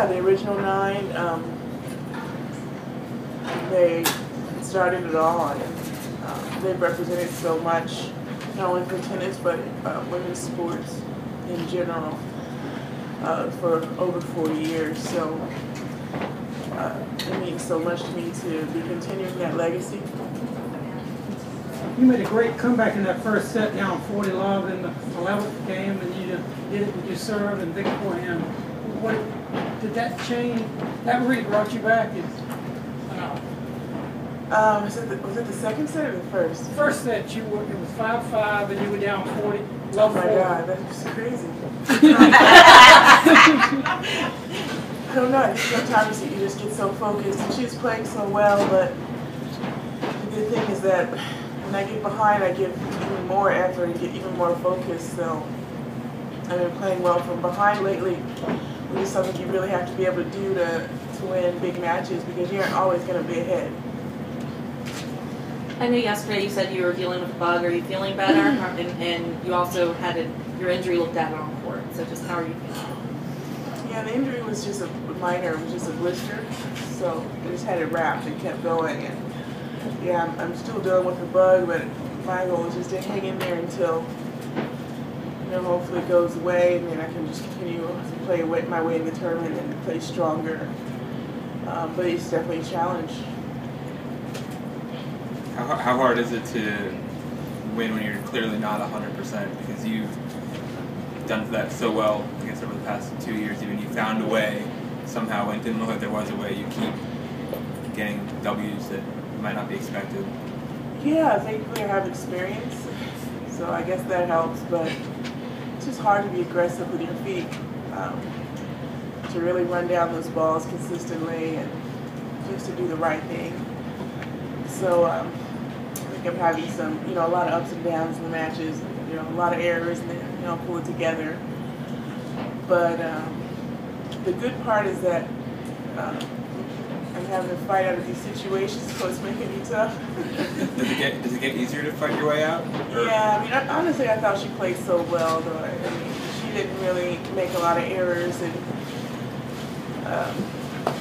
Yeah, the original 9. They started it all, and they've represented so much, not only for tennis but women's sports in general for over 40 years. So it means so much to me to be continuing that legacy. You made a great comeback in that first set, down 40-love in the 11th game, and you did it with your serve and big forehand. What did that change? That really brought you back. Was it the second set or the first? First set, it was 5-5, and you were down 40. Oh my God, that's just crazy. I don't know. I think sometimes you just get so focused, and she's playing so well. But the good thing is that when I get behind, I give even more effort and get even more focused. So I've been playing well from behind lately, which is something you really have to be able to do to win big matches, because you aren't always going to be ahead. I know yesterday you said you were dealing with a bug. Are you feeling better? And you also had your injury looked at on court. So just how are you feeling? Yeah, the injury was just a minor. It was just a blister. So I just had it wrapped and kept going. And yeah, I'm still dealing with the bug, but my goal is just to hang in there until, hopefully it goes away, and then I can just continue to play my way in the tournament and play stronger. But it's definitely a challenge. How hard is it to win when you're clearly not 100%? Because you've done that so well, I guess, over the past 2 years. Even you found a way somehow, when it didn't look like there was a way, you keep getting W's that might not be expected. Yeah, thankfully I have experience, so I guess that helps. But it's just hard to be aggressive with your feet, to really run down those balls consistently and just to do the right thing. So I think I'm having some, a lot of ups and downs in the matches, a lot of errors, and then, pull it together. But the good part is that I'm having to fight out of these situations, so it's making me tough. Does it get easier to fight your way out? Or? Yeah, honestly, I thought she played so well, though. She didn't really make a lot of errors, and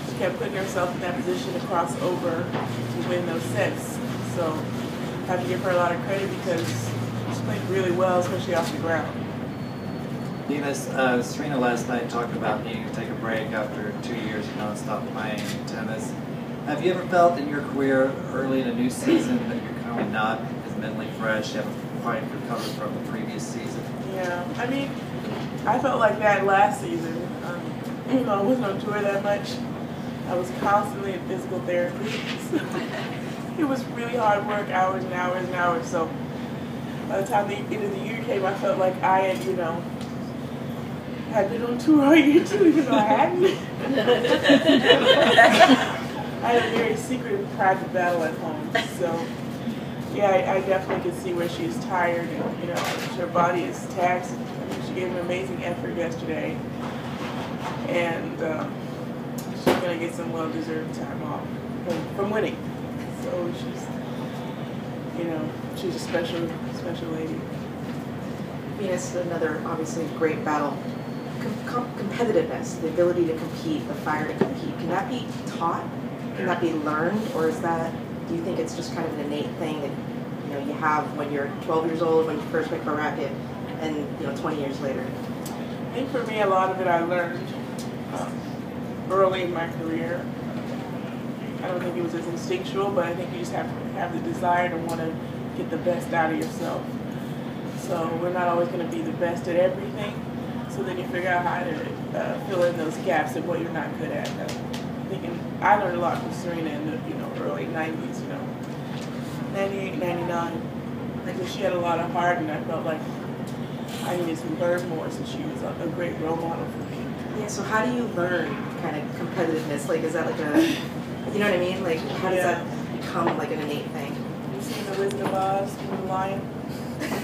she kept putting herself in that position to cross over to win those sets. So I have to give her a lot of credit because she played really well, especially off the ground. Venus, Serena last night talked about needing to take a break after 2 years of non-stop playing tennis. Have you ever felt in your career early in a new season that you're kind of not as mentally fresh, you haven't quite recovered from the previous season? Yeah, I felt like that last season. I wasn't on tour that much. I was constantly in physical therapy. It was really hard work, hours and hours and hours. So by the time the end of the year came, I felt like I had, had been on tour all year too, even though I hadn't. I had a very secret and private battle at home. So yeah, I definitely could see where she's tired and her body is taxed. She gave an amazing effort yesterday, and she's gonna get some well-deserved time off from winning. So she's a special lady. Venus, another obviously great battle. Competitiveness, the ability to compete, the fire to compete, can that be taught? Can that be learned, or do you think it's just kind of an innate thing that you have when you're 12 years old, when you first pick up a racket, and 20 years later? I think for me, a lot of it I learned early in my career. I don't think it was as instinctual, but I think you just have to have the desire to want to get the best out of yourself. So we're not always going to be the best at everything. So then you figure out how to fill in those gaps of what you're not good at. I learned a lot from Serena in the early 90s, 98, 99. Because she had a lot of heart, and I felt like I needed to learn more, so she was a great role model for me. Yeah, so how do you learn kind of competitiveness? Like, is that like a, you know what I mean? Like, how does that become like an innate thing? You seen The Wizard of Oz, the lion?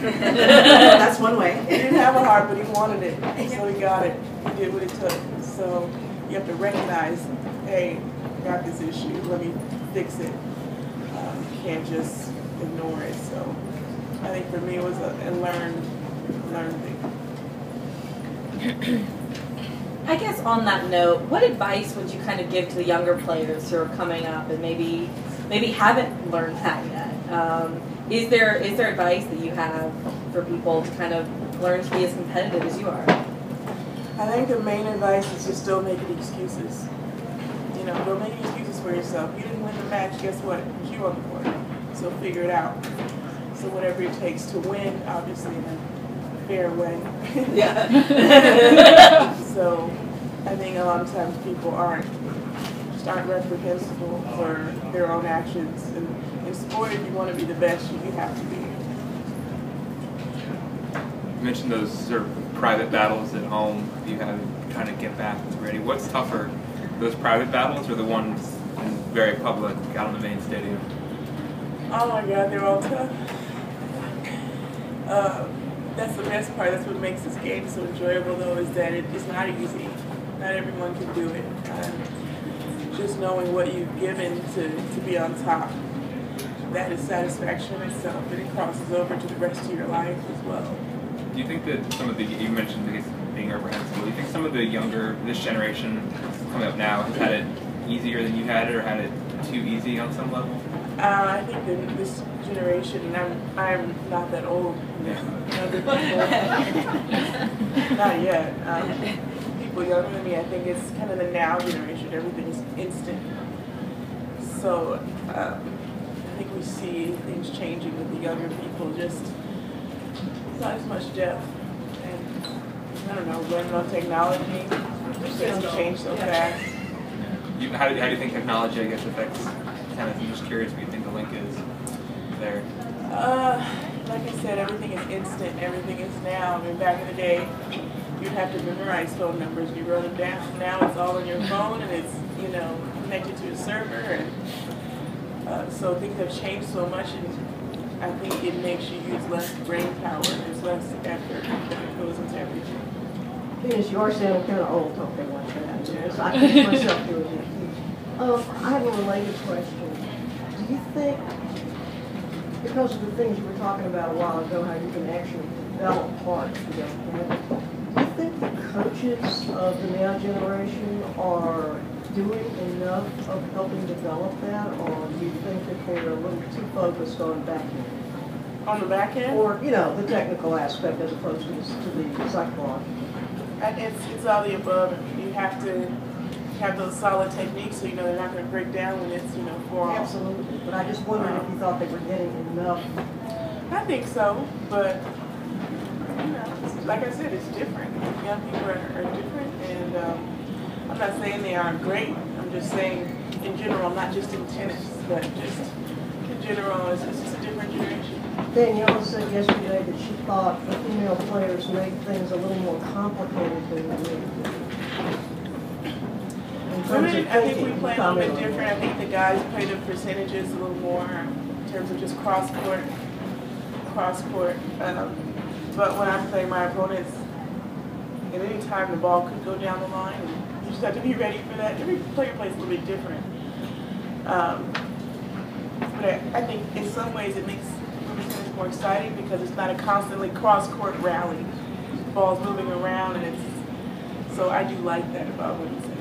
That's one way. He didn't have a heart, but he wanted it, so he got it. He did what it took. So you have to recognize, hey, I got this issue, let me fix it. You can't just ignore it. So I think for me it was a learned thing. I guess on that note, what advice would you kind of give to the younger players who are coming up and maybe haven't learned that yet? Is there advice that you have for people to kind of learn to be as competitive as you are? I think the main advice is just don't make any excuses. You know, don't make any excuses for yourself. You didn't win the match, guess what? It's you on the court. So figure it out. So whatever it takes to win, obviously in a fair way. Yeah. So I think a lot of times people aren't reprehensible for their own actions. And in sport, if you want to be the best, you have to be. You mentioned those sort of private battles at home you have trying to get back to ready. What's tougher, those private battles or the ones in very public out on the main stadium? Oh my God, they're all tough. That's the best part. That's what makes this game so enjoyable, though, is that it's not easy. Not everyone can do it. Just knowing what you've given to be on top, that is satisfaction in itself, and it crosses over to the rest of your life as well. Do you think that some of the, you mentioned being reprehensible, do you think some of the younger, this generation coming up now has had it easier than you had it, or had it too easy on some level? I think that this generation, and I'm not that old. Yeah. Not yet. People younger than me, I think it's kind of the now generation. Everything is instant. So I think we see things changing with the younger people. Just not as much depth, and I don't know, learning on technology. Things change so fast. How do you think technology, I guess, affects tennis? I'm just curious what you think the link is there. Like I said, everything is instant. Everything is now. I mean, back in the day, you'd have to memorize phone numbers. You wrote them down. Now it's all on your phone, and it's, you know, connected to a server, and so things have changed so much, and I think it makes you use less brain power. There's less effort that goes into everything. Venus, you are sounding kind of old talking like that. So I keep myself doing it. I have a related question. Do you think, because of the things you were talking about a while ago, how you can actually develop parts for young kids, do you think the coaches of the now generation are doing enough of helping develop that, or do you think that they're a little too focused on back end? On the back end? Or, you know, the technical aspect as opposed to the psychological? And it's all the above. You have to have those solid techniques so you know they're not going to break down when it's, you know, 4 off. Absolutely, but I just wondered if you thought they were getting enough. I think so, but you know, like I said, it's different. Young people are different, and I'm not saying they aren't great. I'm just saying, in general, not just in tennis, but just in general, it's just a different generation. Danielle said yesterday that she thought the female players make things a little more complicated than the men do. Women, I think we play a little bit different. I think the guys play the percentages a little more in terms of just cross court. But when I play my opponents, at any time the ball could go down the line, and you just have to be ready for that. Every player plays a little bit different. But I think in some ways it makes women's tennis more exciting because it's not a constantly cross-court rally. The ball's moving around, and so I do like that about women's tennis.